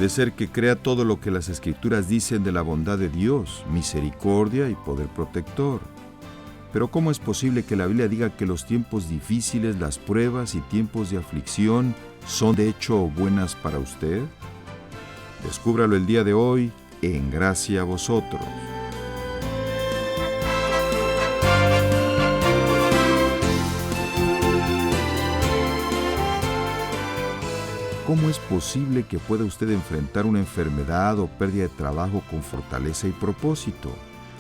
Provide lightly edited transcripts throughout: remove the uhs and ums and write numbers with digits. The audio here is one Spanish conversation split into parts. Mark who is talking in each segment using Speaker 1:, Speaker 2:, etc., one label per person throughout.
Speaker 1: Puede ser que crea todo lo que las Escrituras dicen de la bondad de Dios, misericordia y poder protector. Pero ¿cómo es posible que la Biblia diga que los tiempos difíciles, las pruebas y tiempos de aflicción son de hecho buenas para usted? Descúbralo el día de hoy en Gracia a Vosotros. ¿Cómo es posible que pueda usted enfrentar una enfermedad o pérdida de trabajo con fortaleza y propósito?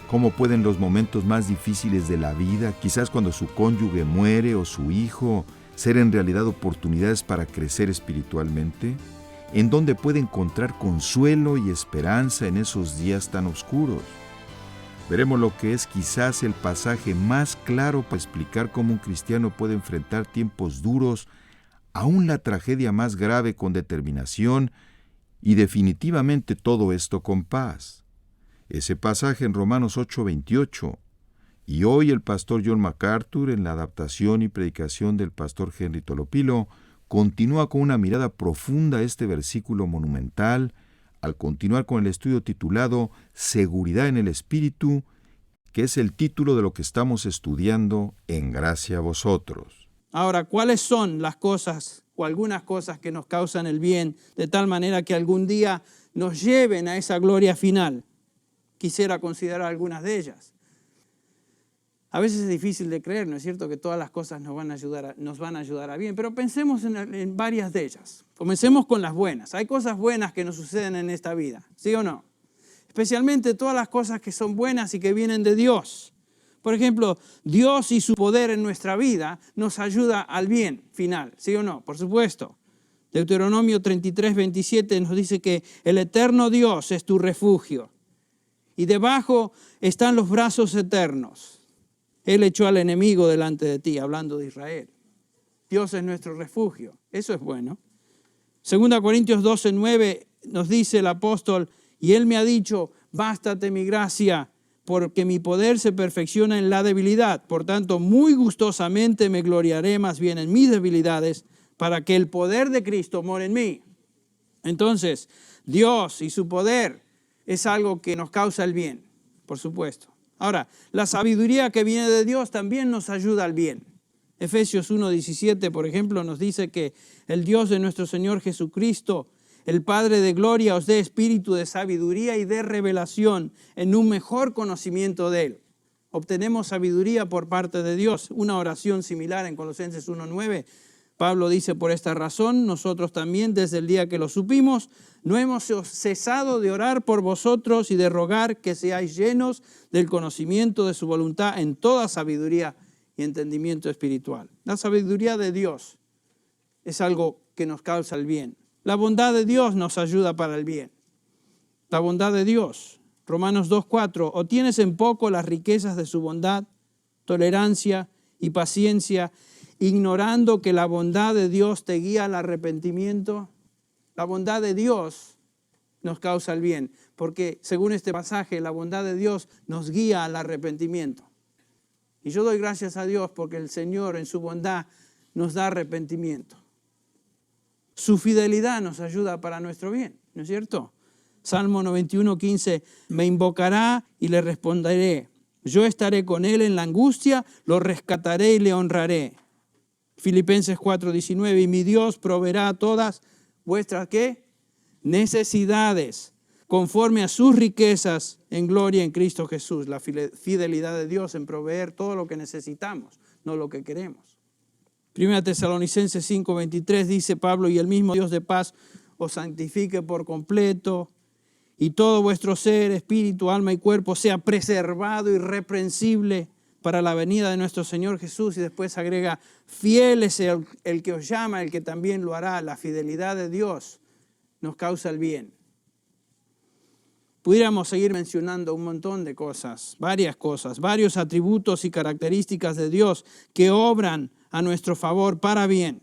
Speaker 1: ¿Cómo pueden los momentos más difíciles de la vida, quizás cuando su cónyuge muere o su hijo, ser en realidad oportunidades para crecer espiritualmente? ¿En dónde puede encontrar consuelo y esperanza en esos días tan oscuros? Veremos lo que es quizás el pasaje más claro para explicar cómo un cristiano puede enfrentar tiempos duros, aún la tragedia más grave, con determinación y definitivamente todo esto con paz. Ese pasaje en Romanos 8:28. Y hoy el pastor John MacArthur, en la adaptación y predicación del pastor Henry Tolopilo, continúa con una mirada profunda a este versículo monumental, al continuar con el estudio titulado Seguridad en el Espíritu, que es el título de lo que estamos estudiando en Gracia a Vosotros.
Speaker 2: Ahora, ¿cuáles son las cosas o algunas cosas que nos causan el bien, de tal manera que algún día nos lleven a esa gloria final? Quisiera considerar algunas de ellas. A veces es difícil de creer, ¿no es cierto?, que todas las cosas nos van a ayudar a bien, pero pensemos en varias de ellas. Comencemos con las buenas. Hay cosas buenas que nos suceden en esta vida, ¿sí o no? Especialmente todas las cosas que son buenas y que vienen de Dios. Por ejemplo, Dios y su poder en nuestra vida nos ayuda al bien final, ¿sí o no? Por supuesto. Deuteronomio 33:27 nos dice que el eterno Dios es tu refugio y debajo están los brazos eternos. Él echó al enemigo delante de ti, hablando de Israel. Dios es nuestro refugio. Eso es bueno. 2 Corintios 12:9 nos dice el apóstol, y él me ha dicho, bástate mi gracia, porque mi poder se perfecciona en la debilidad. Por tanto, muy gustosamente me gloriaré más bien en mis debilidades, para que el poder de Cristo more en mí. Entonces, Dios y su poder es algo que nos causa el bien, por supuesto. Ahora, la sabiduría que viene de Dios también nos ayuda al bien. Efesios 1:17, por ejemplo, nos dice que el Dios de nuestro Señor Jesucristo, el Padre de gloria, os dé espíritu de sabiduría y de revelación en un mejor conocimiento de Él. Obtenemos sabiduría por parte de Dios. Una oración similar en Colosenses 1:9. Pablo dice, por esta razón, nosotros también desde el día que lo supimos, no hemos cesado de orar por vosotros y de rogar que seáis llenos del conocimiento de su voluntad en toda sabiduría y entendimiento espiritual. La sabiduría de Dios es algo que nos causa el bien. La bondad de Dios nos ayuda para el bien. La bondad de Dios. Romanos 2:4. O tienes en poco las riquezas de su bondad, tolerancia y paciencia, ignorando que la bondad de Dios te guía al arrepentimiento. La bondad de Dios nos causa el bien, porque según este pasaje, la bondad de Dios nos guía al arrepentimiento. Y yo doy gracias a Dios porque el Señor en su bondad nos da arrepentimiento. Su fidelidad nos ayuda para nuestro bien, ¿no es cierto? Salmo 91:15, me invocará y le responderé. Yo estaré con él en la angustia, lo rescataré y le honraré. Filipenses 4:19, y mi Dios proveerá todas vuestras, ¿qué? Necesidades, conforme a sus riquezas en gloria en Cristo Jesús. La fidelidad de Dios en proveer todo lo que necesitamos, no lo que queremos. 1 Tesalonicenses 5:23 dice Pablo, y el mismo Dios de paz os santifique por completo, y todo vuestro ser, espíritu, alma y cuerpo sea preservado irreprensible para la venida de nuestro Señor Jesús. Y después agrega, fiel es el que os llama, el que también lo hará. La fidelidad de Dios nos causa el bien. Pudiéramos seguir mencionando un montón de cosas, varios atributos y características de Dios que obran a nuestro favor para bien.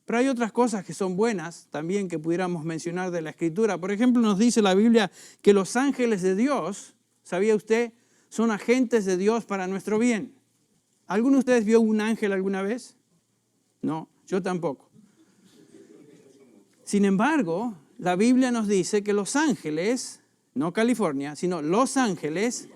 Speaker 2: Pero hay otras cosas que son buenas también que pudiéramos mencionar de la Escritura. Por ejemplo, nos dice la Biblia que los ángeles de Dios, ¿sabía usted?, son agentes de Dios para nuestro bien. ¿Alguno de ustedes vio un ángel alguna vez? No, yo tampoco. Sin embargo, la Biblia nos dice que los ángeles, no California, sino los ángeles,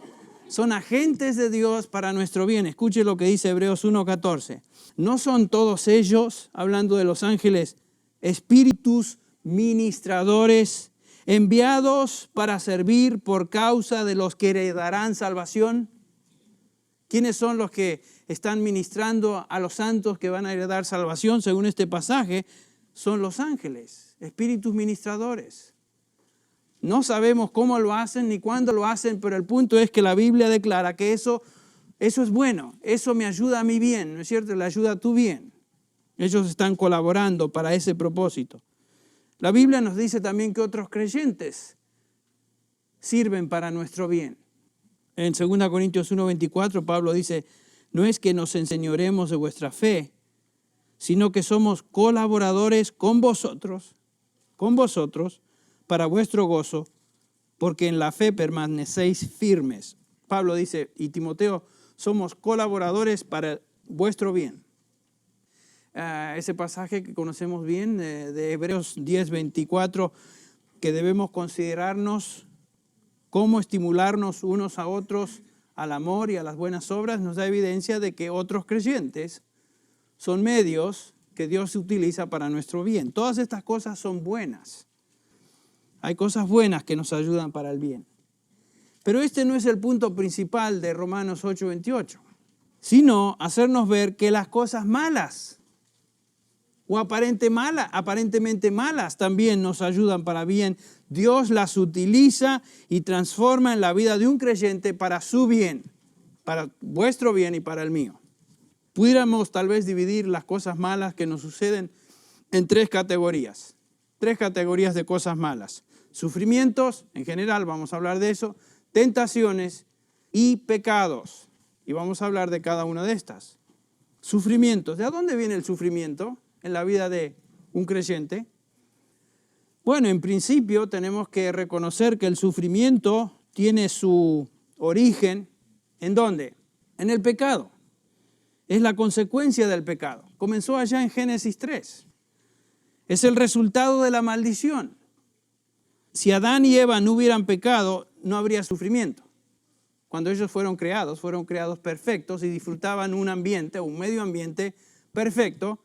Speaker 2: son agentes de Dios para nuestro bien. Escuche lo que dice Hebreos 1:14. ¿No son todos ellos, hablando de los ángeles, espíritus ministradores, enviados para servir por causa de los que heredarán salvación? ¿Quiénes son los que están ministrando a los santos que van a heredar salvación? Según este pasaje, son los ángeles, espíritus ministradores. No sabemos cómo lo hacen ni cuándo lo hacen, pero el punto es que la Biblia declara que eso es bueno, eso me ayuda a mi bien, ¿no es cierto? Le ayuda a tu bien. Ellos están colaborando para ese propósito. La Biblia nos dice también que otros creyentes sirven para nuestro bien. En 2 Corintios 1:24, Pablo dice, no es que nos enseñoremos de vuestra fe, sino que somos colaboradores con vosotros, para vuestro gozo, porque en la fe permanecéis firmes. Pablo dice, y Timoteo, somos colaboradores para vuestro bien. Ese pasaje que conocemos bien de Hebreos 10:24, que debemos considerarnos cómo estimularnos unos a otros al amor y a las buenas obras, nos da evidencia de que otros creyentes son medios que Dios utiliza para nuestro bien. Todas estas cosas son buenas. Hay cosas buenas que nos ayudan para el bien. Pero este no es el punto principal de Romanos 8:28, sino hacernos ver que las cosas malas o aparentemente malas también nos ayudan para bien. Dios las utiliza y transforma en la vida de un creyente para su bien, para vuestro bien y para el mío. Pudiéramos tal vez dividir las cosas malas que nos suceden en tres categorías de cosas malas. Sufrimientos, en general vamos a hablar de eso, tentaciones y pecados. Y vamos a hablar de cada una de estas. Sufrimientos. ¿De dónde viene el sufrimiento en la vida de un creyente? Bueno, en principio tenemos que reconocer que el sufrimiento tiene su origen, ¿en dónde? En el pecado. Es la consecuencia del pecado. Comenzó allá en Génesis 3. Es el resultado de la maldición. Si Adán y Eva no hubieran pecado, no habría sufrimiento. Cuando ellos fueron creados perfectos y disfrutaban un ambiente, un medio ambiente perfecto,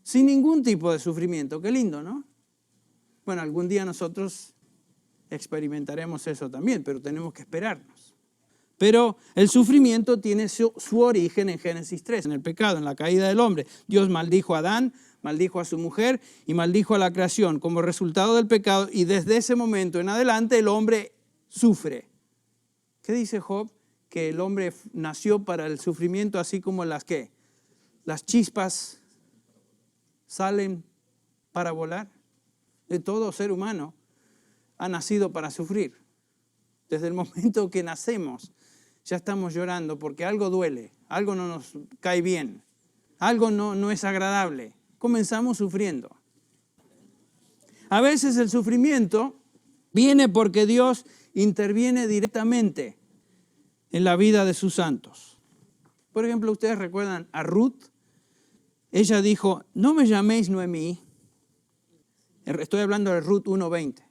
Speaker 2: sin ningún tipo de sufrimiento. Qué lindo, ¿no? Bueno, algún día nosotros experimentaremos eso también, pero tenemos que esperarnos. Pero el sufrimiento tiene su origen en Génesis 3, en el pecado, en la caída del hombre. Dios maldijo a Adán, maldijo a su mujer y maldijo a la creación como resultado del pecado, y desde ese momento en adelante el hombre sufre. ¿Qué dice Job? Que el hombre nació para el sufrimiento, así como las chispas salen para volar. De todo ser humano ha nacido para sufrir. Desde el momento que nacemos ya estamos llorando porque algo duele, algo no nos cae bien, algo no es agradable. Comenzamos sufriendo. A veces el sufrimiento viene porque Dios interviene directamente en la vida de sus santos. Por ejemplo, ustedes recuerdan a Ruth. Ella dijo, no me llaméis Noemí. Estoy hablando de Ruth 1:20.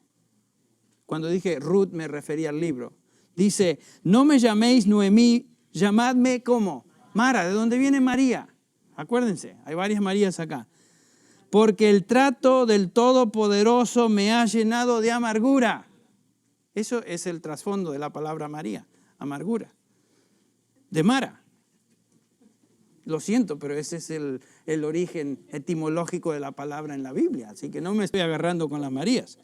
Speaker 2: Cuando dije Ruth me refería al libro. Dice, no me llaméis Noemí, llamadme ¿cómo? Mara, ¿de dónde viene María? Acuérdense, hay varias Marías acá. Porque el trato del Todopoderoso me ha llenado de amargura. Eso es el trasfondo de la palabra María, amargura. De Mara. Lo siento, pero ese es el origen etimológico de la palabra en la Biblia. Así que no me estoy agarrando con las Marías.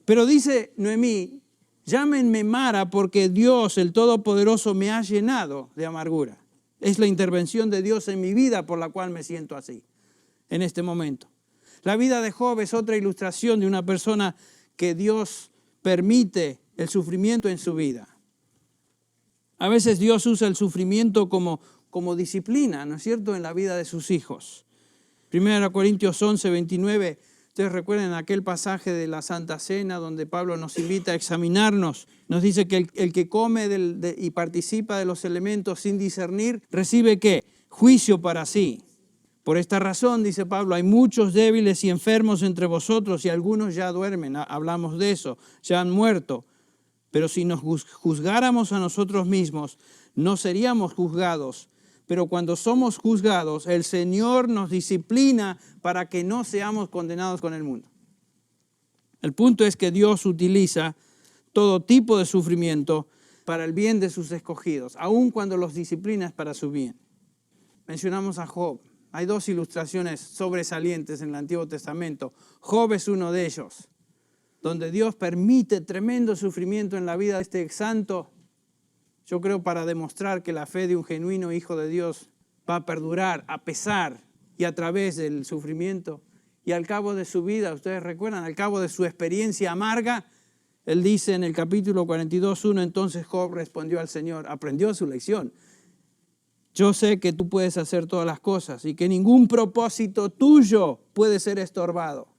Speaker 2: Pero dice Noemí, llámenme Mara porque Dios, el Todopoderoso, me ha llenado de amargura. Es la intervención de Dios en mi vida por la cual me siento así, en este momento. La vida de Job es otra ilustración de una persona que Dios permite el sufrimiento en su vida. A veces Dios usa el sufrimiento como disciplina, ¿no es cierto?, en la vida de sus hijos. 1 Corintios 11:29, ustedes recuerdan aquel pasaje de la Santa Cena donde Pablo nos invita a examinarnos. Nos dice que el que come y participa de los elementos sin discernir, recibe ¿qué? Juicio para sí. Por esta razón, dice Pablo, hay muchos débiles y enfermos entre vosotros y algunos ya duermen. Hablamos de eso, ya han muerto. Pero si nos juzgáramos a nosotros mismos, no seríamos juzgados. Pero cuando somos juzgados, el Señor nos disciplina para que no seamos condenados con el mundo. El punto es que Dios utiliza todo tipo de sufrimiento para el bien de sus escogidos, aun cuando los disciplina es para su bien. Mencionamos a Job. Hay dos ilustraciones sobresalientes en el Antiguo Testamento. Job es uno de ellos, donde Dios permite tremendo sufrimiento en la vida de este santo. Yo creo para demostrar que la fe de un genuino hijo de Dios va a perdurar a pesar y a través del sufrimiento. Y al cabo de su vida, ustedes recuerdan, al cabo de su experiencia amarga, él dice en el capítulo 42:1, entonces Job respondió al Señor, aprendió su lección. Yo sé que tú puedes hacer todas las cosas y que ningún propósito tuyo puede ser estorbado.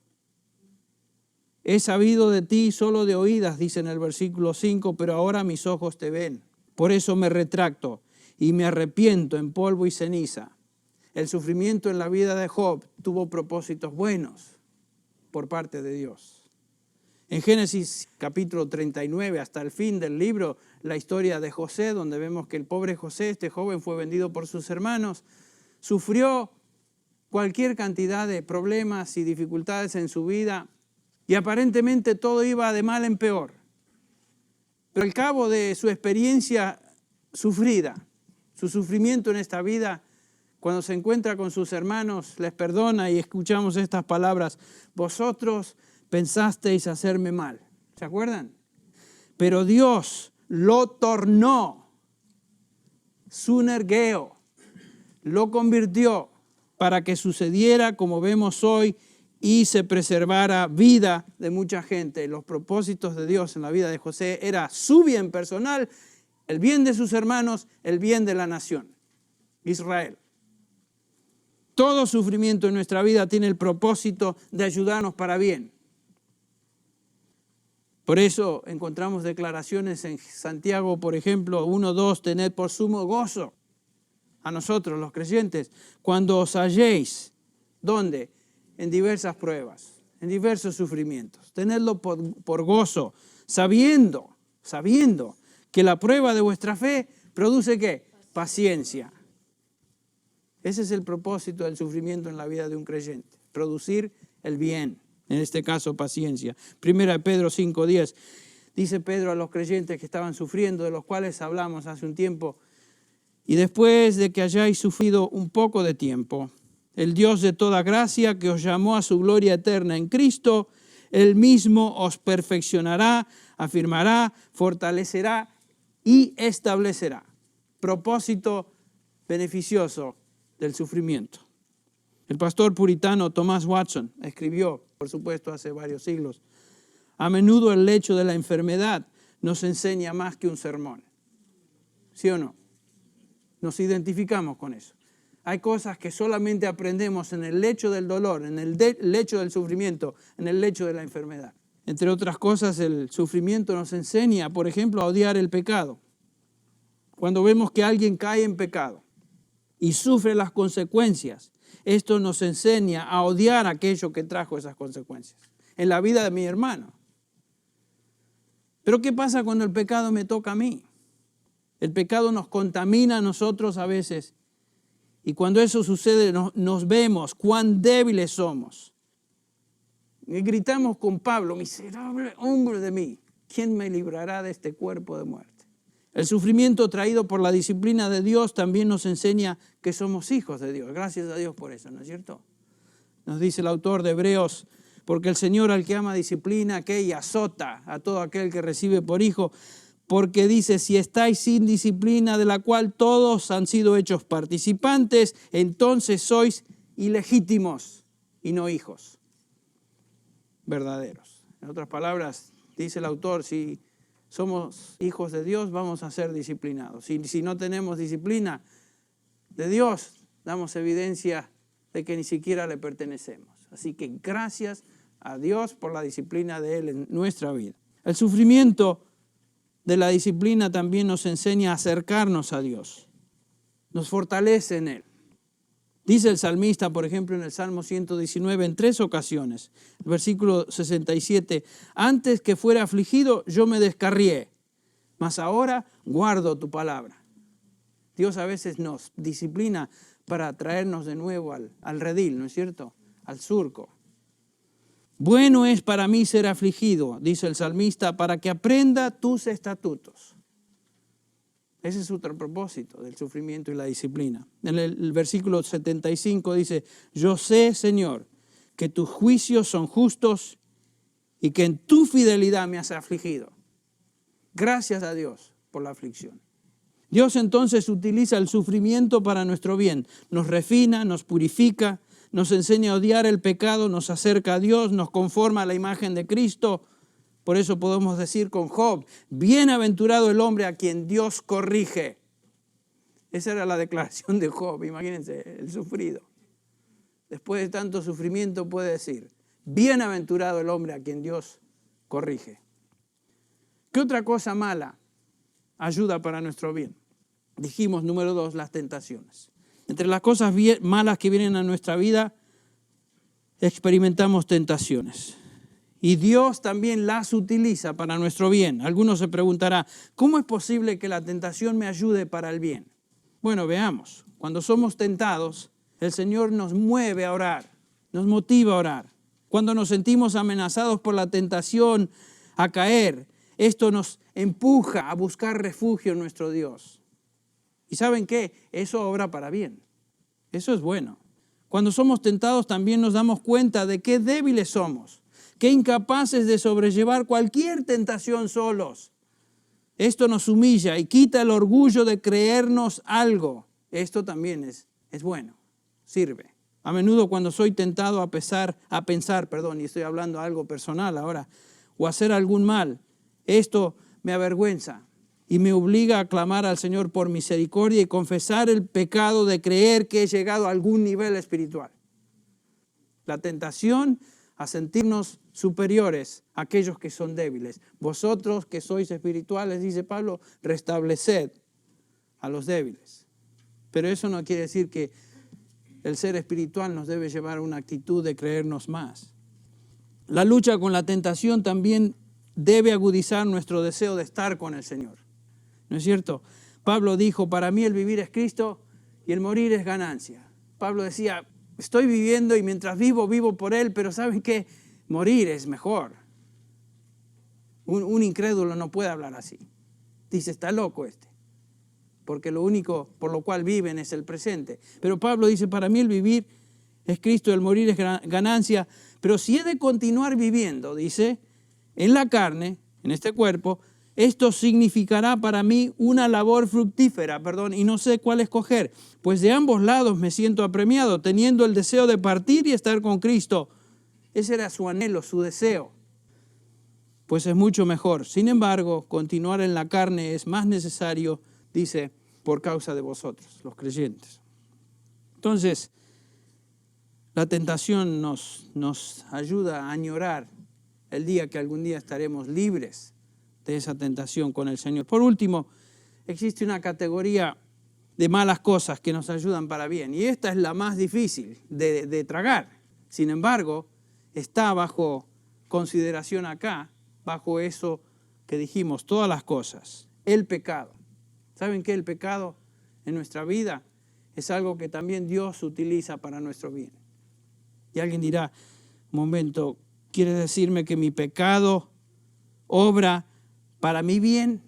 Speaker 2: He sabido de ti solo de oídas, dice en el versículo 5, pero ahora mis ojos te ven. Por eso me retracto y me arrepiento en polvo y ceniza. El sufrimiento en la vida de Job tuvo propósitos buenos por parte de Dios. En Génesis capítulo 39, hasta el fin del libro, la historia de José, donde vemos que el pobre José, este joven, fue vendido por sus hermanos, sufrió cualquier cantidad de problemas y dificultades en su vida y aparentemente todo iba de mal en peor. Pero al cabo de su experiencia sufrida, su sufrimiento en esta vida, cuando se encuentra con sus hermanos, les perdona y escuchamos estas palabras: vosotros pensasteis hacerme mal. ¿Se acuerdan? Pero Dios lo tornó, sunergeo, lo convirtió para que sucediera como vemos hoy y se preservara vida de mucha gente. Los propósitos de Dios en la vida de José era su bien personal, el bien de sus hermanos, el bien de la nación, Israel. Todo sufrimiento en nuestra vida tiene el propósito de ayudarnos para bien. Por eso encontramos declaraciones en Santiago, por ejemplo, 1:2, tened por sumo gozo a nosotros los creyentes cuando os halléis, ¿dónde? En diversas pruebas, en diversos sufrimientos. Tenedlo por gozo, sabiendo que la prueba de vuestra fe produce ¿qué? Paciencia. Ese es el propósito del sufrimiento en la vida de un creyente, producir el bien. En este caso, paciencia. Primera de Pedro 5:10, dice Pedro a los creyentes que estaban sufriendo, de los cuales hablamos hace un tiempo, y después de que hayáis sufrido un poco de tiempo, el Dios de toda gracia que os llamó a su gloria eterna en Cristo, Él mismo os perfeccionará, afirmará, fortalecerá y establecerá. Propósito beneficioso del sufrimiento. El pastor puritano Thomas Watson escribió, por supuesto, hace varios siglos: a menudo el lecho de la enfermedad nos enseña más que un sermón. ¿Sí o no? Nos identificamos con eso. Hay cosas que solamente aprendemos en el lecho del dolor, en el lecho del sufrimiento, en el lecho de la enfermedad. Entre otras cosas, el sufrimiento nos enseña, por ejemplo, a odiar el pecado. Cuando vemos que alguien cae en pecado y sufre las consecuencias, esto nos enseña a odiar aquello que trajo esas consecuencias en la vida de mi hermano. Pero ¿qué pasa cuando el pecado me toca a mí? El pecado nos contamina a nosotros a veces. Y cuando eso sucede, nos vemos cuán débiles somos. Y gritamos con Pablo: miserable hombre de mí, ¿quién me librará de este cuerpo de muerte? El sufrimiento traído por la disciplina de Dios también nos enseña que somos hijos de Dios. Gracias a Dios por eso, ¿no es cierto? Nos dice el autor de Hebreos: porque el Señor al que ama disciplina, que y azota a todo aquel que recibe por hijo. Porque dice: si estáis sin disciplina, de la cual todos han sido hechos participantes, entonces sois ilegítimos y no hijos verdaderos. En otras palabras, dice el autor, si somos hijos de Dios, vamos a ser disciplinados. Si no tenemos disciplina de Dios, damos evidencia de que ni siquiera le pertenecemos. Así que gracias a Dios por la disciplina de Él en nuestra vida. El sufrimiento de la disciplina también nos enseña a acercarnos a Dios. Nos fortalece en Él. Dice el salmista, por ejemplo, en el Salmo 119, en 3 ocasiones, el versículo 67, antes que fuera afligido, yo me descarrié, mas ahora guardo tu palabra. Dios a veces nos disciplina para traernos de nuevo al redil, ¿no es cierto? Al surco. Bueno es para mí ser afligido, dice el salmista, para que aprenda tus estatutos. Ese es otro propósito del sufrimiento y la disciplina. En el versículo 75 dice, yo sé, Señor, que tus juicios son justos y que en tu fidelidad me has afligido. Gracias a Dios por la aflicción. Dios entonces utiliza el sufrimiento para nuestro bien. Nos refina, nos purifica, nos enseña a odiar el pecado, nos acerca a Dios, nos conforma a la imagen de Cristo. Por eso podemos decir con Job, bienaventurado el hombre a quien Dios corrige. Esa era la declaración de Job, imagínense, el sufrido. Después de tanto sufrimiento puede decir, bienaventurado el hombre a quien Dios corrige. ¿Qué otra cosa mala ayuda para nuestro bien? Dijimos, número 2, las tentaciones. Entre las cosas malas que vienen a nuestra vida, experimentamos tentaciones. Y Dios también las utiliza para nuestro bien. Algunos se preguntarán, ¿cómo es posible que la tentación me ayude para el bien? Bueno, veamos. Cuando somos tentados, el Señor nos mueve a orar, nos motiva a orar. Cuando nos sentimos amenazados por la tentación a caer, esto nos empuja a buscar refugio en nuestro Dios. ¿Y saben qué? Eso obra para bien. Eso es bueno. Cuando somos tentados también nos damos cuenta de qué débiles somos. Qué incapaces de sobrellevar cualquier tentación solos. Esto nos humilla y quita el orgullo de creernos algo. Esto también es bueno, sirve. A menudo cuando soy tentado a pensar, y estoy hablando algo personal ahora, o hacer algún mal, esto me avergüenza y me obliga a clamar al Señor por misericordia y confesar el pecado de creer que he llegado a algún nivel espiritual. La tentación a sentirnos superiores a aquellos que son débiles. Vosotros que sois espirituales, dice Pablo, restableced a los débiles. Pero eso no quiere decir que el ser espiritual nos debe llevar a una actitud de creernos más. La lucha con la tentación también debe agudizar nuestro deseo de estar con el Señor. ¿No es cierto? Pablo dijo, para mí el vivir es Cristo y el morir es ganancia. Pablo decía, estoy viviendo y mientras vivo, vivo por Él, pero ¿saben qué? Morir es mejor. Un incrédulo no puede hablar así. Dice, está loco este. Porque lo único por lo cual viven es el presente. Pero Pablo dice, para mí el vivir es Cristo, el morir es ganancia. Pero si he de continuar viviendo, dice, en la carne, en este cuerpo, esto significará para mí una labor fructífera, y no sé cuál escoger, pues de ambos lados me siento apremiado, teniendo el deseo de partir y estar con Cristo. Ese era su anhelo, su deseo. Pues es mucho mejor. Sin embargo, continuar en la carne es más necesario, dice, por causa de vosotros, los creyentes. Entonces, la tentación nos ayuda a añorar el día que algún día estaremos libres de esa tentación con el Señor. Por último, existe una categoría de malas cosas que nos ayudan para bien. Y esta es la más difícil de tragar. Sin embargo, está bajo consideración acá, bajo eso que dijimos, todas las cosas. El pecado. ¿Saben qué? El pecado en nuestra vida es algo que también Dios utiliza para nuestro bien. Y alguien dirá, un momento, ¿quiere decirme que mi pecado obra para mi bien?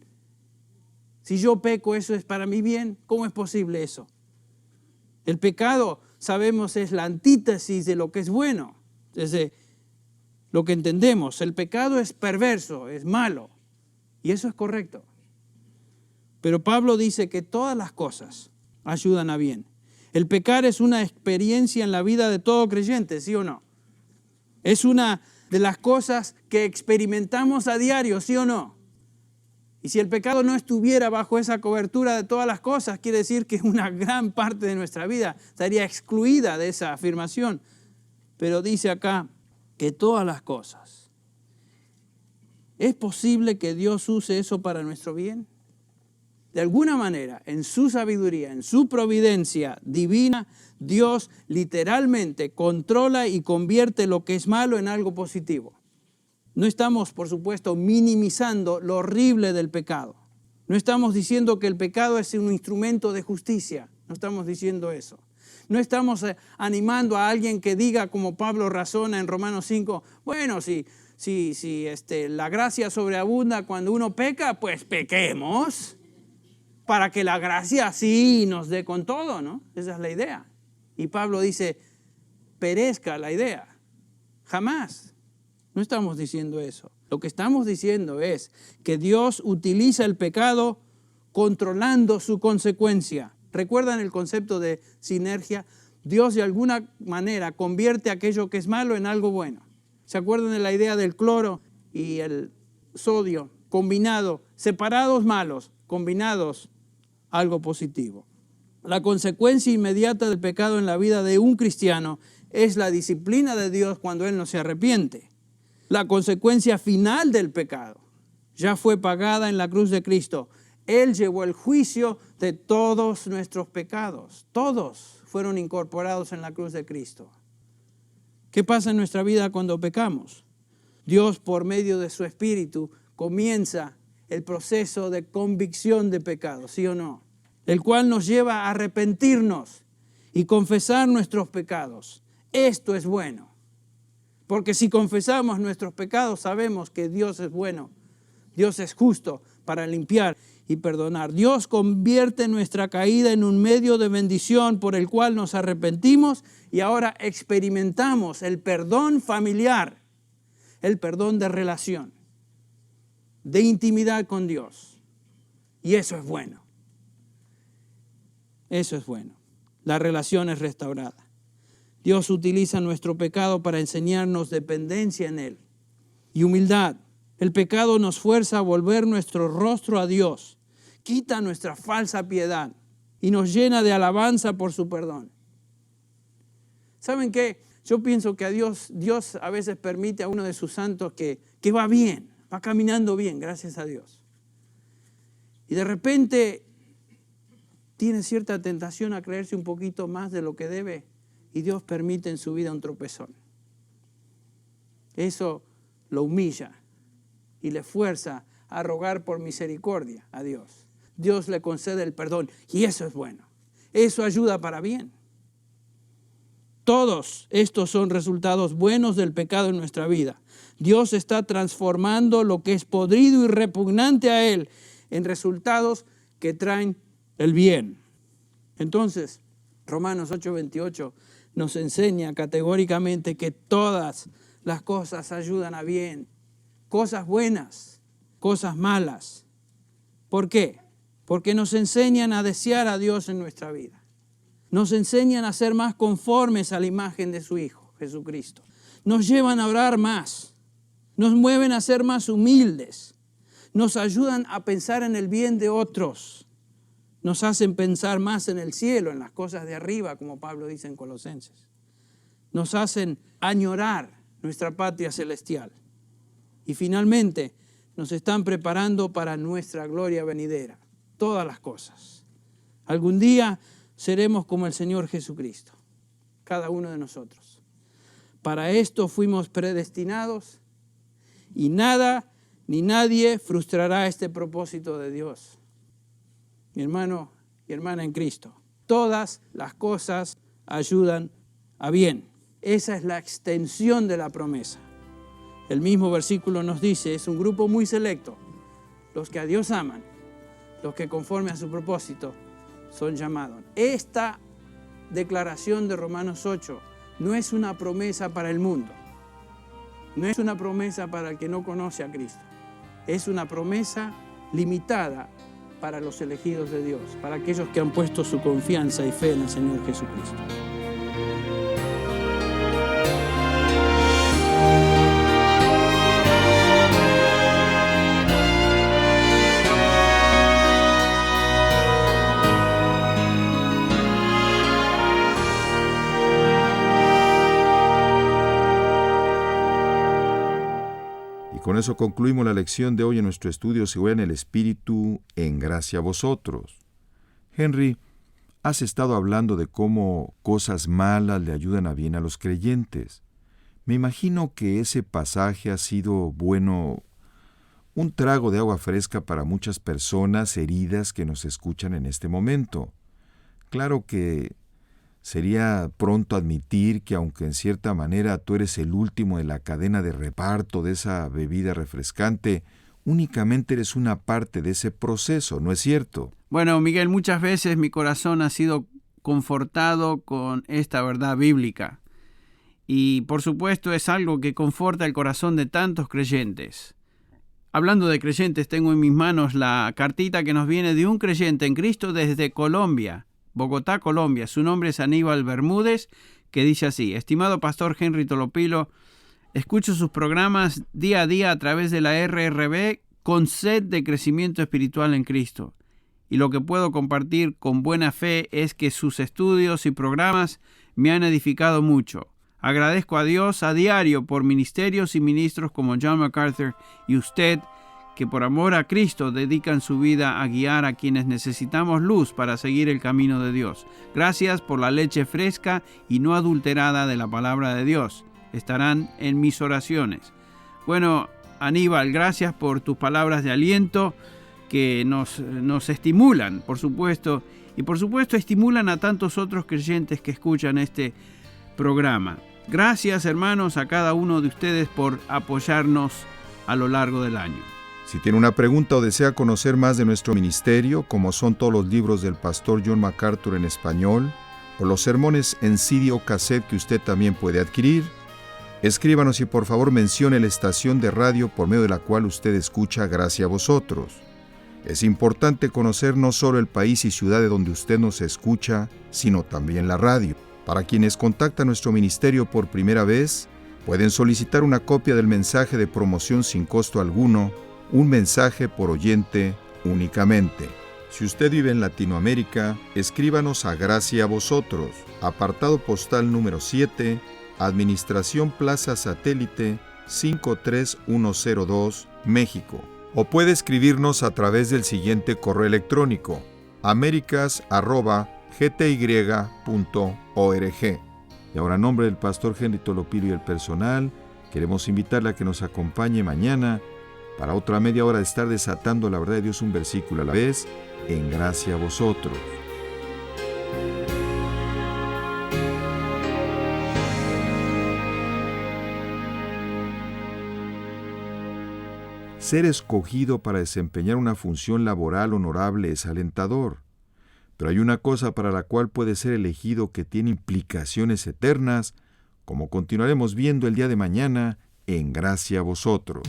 Speaker 2: Si yo peco, ¿eso es para mi bien? ¿Cómo es posible eso? El pecado, sabemos, es la antítesis de lo que es bueno. Desde lo que entendemos, el pecado es perverso, es malo. Y eso es correcto. Pero Pablo dice que todas las cosas ayudan a bien. El pecar es una experiencia en la vida de todo creyente, ¿sí o no? Es una de las cosas que experimentamos a diario, ¿sí o no? Y si el pecado no estuviera bajo esa cobertura de todas las cosas, quiere decir que una gran parte de nuestra vida estaría excluida de esa afirmación. Pero dice acá que todas las cosas. ¿Es posible que Dios use eso para nuestro bien? De alguna manera, en su sabiduría, en su providencia divina, Dios literalmente controla y convierte lo que es malo en algo positivo. No estamos, por supuesto, minimizando lo horrible del pecado. No estamos diciendo que el pecado es un instrumento de justicia. No estamos diciendo eso. No estamos animando a alguien que diga, como Pablo razona en Romanos 5, bueno, si la gracia sobreabunda cuando uno peca, pues pequemos, para que la gracia sí nos dé con todo, ¿no? Esa es la idea. Y Pablo dice, perezca la idea. Jamás. No estamos diciendo eso. Lo que estamos diciendo es que Dios utiliza el pecado controlando su consecuencia. ¿Recuerdan el concepto de sinergia? Dios de alguna manera convierte aquello que es malo en algo bueno. ¿Se acuerdan de la idea del cloro y el sodio combinado, separados malos, combinados algo positivo? La consecuencia inmediata del pecado en la vida de un cristiano es la disciplina de Dios cuando él no se arrepiente. La consecuencia final del pecado ya fue pagada en la cruz de Cristo. Él llevó el juicio de todos nuestros pecados. Todos fueron incorporados en la cruz de Cristo. ¿Qué pasa en nuestra vida cuando pecamos? Dios, por medio de su Espíritu, comienza el proceso de convicción de pecado, ¿sí o no? El cual nos lleva a arrepentirnos y confesar nuestros pecados. Esto es bueno. Porque si confesamos nuestros pecados, sabemos que Dios es bueno. Dios es justo para limpiar y perdonar. Dios convierte nuestra caída en un medio de bendición por el cual nos arrepentimos y ahora experimentamos el perdón familiar, el perdón de relación, de intimidad con Dios. Y eso es bueno. Eso es bueno. La relación es restaurada. Dios utiliza nuestro pecado para enseñarnos dependencia en Él y humildad. El pecado nos fuerza a volver nuestro rostro a Dios, quita nuestra falsa piedad y nos llena de alabanza por su perdón. ¿Saben qué? Yo pienso que a Dios a veces permite a uno de sus santos que va bien, va caminando bien, gracias a Dios. Y de repente tiene cierta tentación a creerse un poquito más de lo que debe y Dios permite en su vida un tropezón. Eso lo humilla y le fuerza a rogar por misericordia a Dios. Dios le concede el perdón y eso es bueno. Eso ayuda para bien. Todos estos son resultados buenos del pecado en nuestra vida. Dios está transformando lo que es podrido y repugnante a Él en resultados que traen el bien. Entonces, Romanos 8:28 nos enseña categóricamente que todas las cosas ayudan a bien. Cosas buenas, cosas malas. ¿Por qué? Porque nos enseñan a desear a Dios en nuestra vida. Nos enseñan a ser más conformes a la imagen de su Hijo, Jesucristo. Nos llevan a orar más. Nos mueven a ser más humildes. Nos ayudan a pensar en el bien de otros. Nos hacen pensar más en el cielo, en las cosas de arriba, como Pablo dice en Colosenses. Nos hacen añorar nuestra patria celestial. Y finalmente, nos están preparando para nuestra gloria venidera. Todas las cosas. Algún día seremos como el Señor Jesucristo, cada uno de nosotros. Para esto fuimos predestinados y nada ni nadie frustrará este propósito de Dios. Mi hermano y hermana en Cristo, todas las cosas ayudan a bien. Esa es la extensión de la promesa. El mismo versículo nos dice, es un grupo muy selecto, los que a Dios aman, los que conforme a su propósito son llamados. Esta declaración de Romanos 8 no es una promesa para el mundo, no es una promesa para el que no conoce a Cristo, es una promesa limitada para los elegidos de Dios, para aquellos que han puesto su confianza y fe en el Señor Jesucristo.
Speaker 1: con eso concluimos la lección de hoy en nuestro estudio Se en el Espíritu, en gracia a vosotros. Henry, has estado hablando de cómo cosas malas le ayudan a bien a los creyentes. Me imagino que ese pasaje ha sido, bueno, un trago de agua fresca para muchas personas heridas que nos escuchan en este momento. Claro que sería pronto admitir que aunque en cierta manera tú eres el último de la cadena de reparto de esa bebida refrescante, únicamente eres una parte de ese proceso, ¿no es cierto?
Speaker 2: Bueno, Miguel, muchas veces mi corazón ha sido confortado con esta verdad bíblica. Y por supuesto es algo que conforta el corazón de tantos creyentes. Hablando de creyentes, tengo en mis manos la cartita que nos viene de un creyente en Cristo desde Colombia, Bogotá, Colombia. Su nombre es Aníbal Bermúdez, que dice así: estimado pastor Henry Tolopilo, escucho sus programas día a día a través de la RRB con sed de crecimiento espiritual en Cristo. Y lo que puedo compartir con buena fe es que sus estudios y programas me han edificado mucho. Agradezco a Dios a diario por ministerios y ministros como John MacArthur y usted, que por amor a Cristo dedican su vida a guiar a quienes necesitamos luz para seguir el camino de Dios. Gracias por la leche fresca y no adulterada de la palabra de Dios. Estarán en mis oraciones. Bueno, Aníbal, gracias por tus palabras de aliento que nos estimulan, por supuesto, y por supuesto estimulan a tantos otros creyentes que escuchan este programa. Gracias, hermanos, a cada uno de ustedes por apoyarnos a lo largo del año.
Speaker 1: Si tiene una pregunta o desea conocer más de nuestro ministerio, como son todos los libros del pastor John MacArthur en español, o los sermones en CD o cassette que usted también puede adquirir, escríbanos y por favor mencione la estación de radio por medio de la cual usted escucha Gracia a Vosotros. Es importante conocer no solo el país y ciudad de donde usted nos escucha, sino también la radio. Para quienes contactan nuestro ministerio por primera vez, pueden solicitar una copia del mensaje de promoción sin costo alguno, un mensaje por oyente únicamente. Si usted vive en Latinoamérica, escríbanos a Gracia a Vosotros, apartado postal número 7, Administración Plaza Satélite 53102, México. O puede escribirnos a través del siguiente correo electrónico: americas@gty.org. Y ahora, en nombre del pastor Henry Tolopilo y el personal, queremos invitarle a que nos acompañe mañana para otra media hora de estar desatando la verdad de Dios un versículo a la vez, en Gracia a Vosotros. Ser escogido para desempeñar una función laboral honorable es alentador, pero hay una cosa para la cual puede ser elegido que tiene implicaciones eternas, como continuaremos viendo el día de mañana en Gracia a Vosotros.